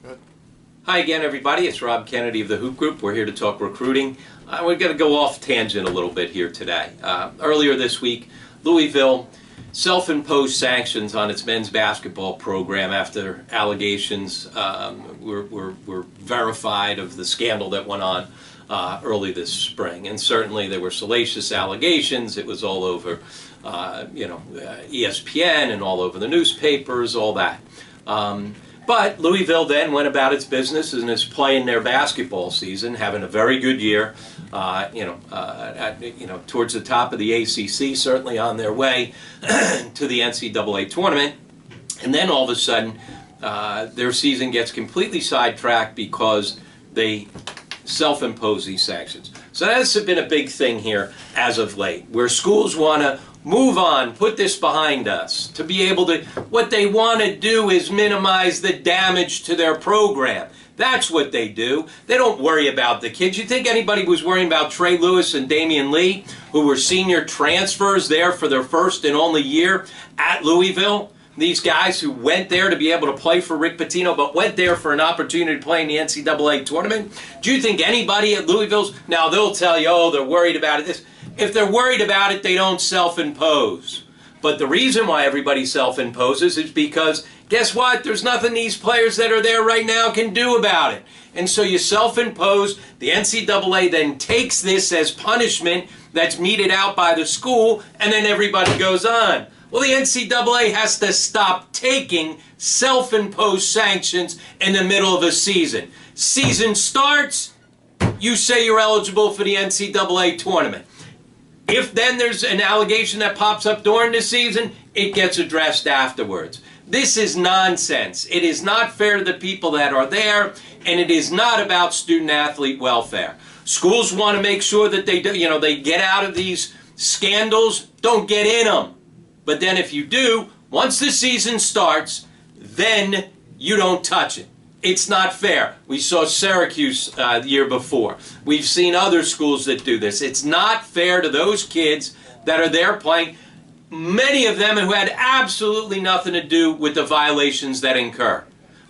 Good. Hi again, everybody. It's Rob Kennedy of the Hoop Group. We're here to talk recruiting. We're going to go off tangent a little bit here today. Earlier this week, Louisville self-imposed sanctions on its men's basketball program after allegations were verified of the scandal that went on early this spring. And certainly there were salacious allegations. It was all over ESPN and all over the newspapers, all that. But Louisville then went about its business and is playing their basketball season, having a very good year. Towards the top of the ACC, certainly on their way to the NCAA tournament. And then all of a sudden, their season gets completely sidetracked because they self-impose these sanctions. So that's been a big thing here as of late, where schools want to move on, put this behind us, to be able to, what they want to do is minimize the damage to their program. That's what they do. They don't worry about the kids. You think anybody was worrying about Trey Lewis and Damian Lee, who were senior transfers there for their first and only year at Louisville? These guys who went there to be able to play for Rick Pitino, but went there for an opportunity to play in the NCAA tournament. Do you think anybody at Louisville's, now they'll tell you, oh, they're worried about it. If they're worried about it, they don't self-impose. But the reason why everybody self-imposes is because, guess what? There's nothing these players that are there right now can do about it. And so you self-impose. The NCAA then takes this as punishment that's meted out by the school, and then everybody goes on. Well, the NCAA has to stop taking self-imposed sanctions in the middle of a season. Season starts, you say you're eligible for the NCAA tournament. If then there's an allegation that pops up during the season, it gets addressed afterwards. This is nonsense. It is not fair to the people that are there, and it is not about student-athlete welfare. Schools want to make sure that they get out of these scandals. Don't get in them. But then if you do, once the season starts, then you don't touch it. It's not fair. We saw Syracuse the year before. We've seen other schools that do this. It's not fair to those kids that are there playing, many of them who had absolutely nothing to do with the violations that incur.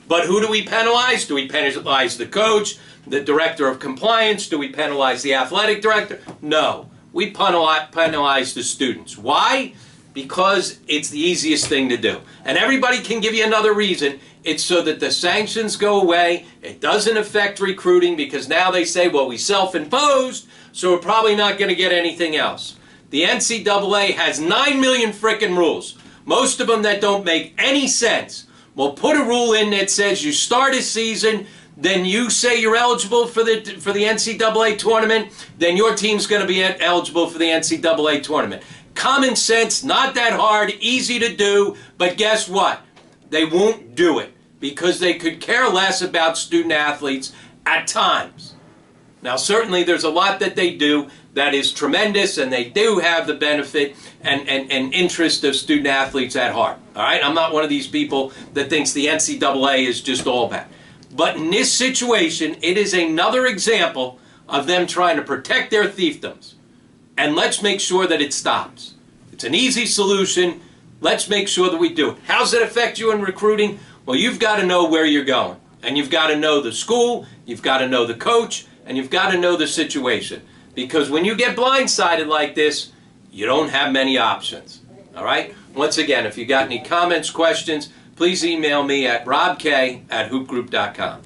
But who do we penalize? Do we penalize the coach, the director of compliance? Do we penalize the athletic director? No. We penalize the students. Why? Because it's the easiest thing to do. And everybody can give you another reason. It's so that the sanctions go away. It doesn't affect recruiting because now they say, well, we self-imposed, so we're probably not going to get anything else. The NCAA has 9 million frickin' rules, most of them that don't make any sense. Well, put a rule in that says you start a season, then you say you're eligible for the NCAA tournament, then your team's going to be eligible for the NCAA tournament. Common sense, not that hard, easy to do, but guess what? They won't do it because they could care less about student athletes at times. Now, certainly there's a lot that they do that is tremendous, and they do have the benefit and interest of student athletes at heart. All right? I'm not one of these people that thinks the NCAA is just all bad. But in this situation, it is another example of them trying to protect their fiefdoms. And let's make sure that it stops. It's an easy solution. Let's make sure that we do it. How does it affect you in recruiting? Well, you've got to know where you're going. And you've got to know the school, you've got to know the coach, and you've got to know the situation. Because when you get blindsided like this, you don't have many options. All right? Once again, if you got any comments, questions, please email me at robk@hoopgroup.com.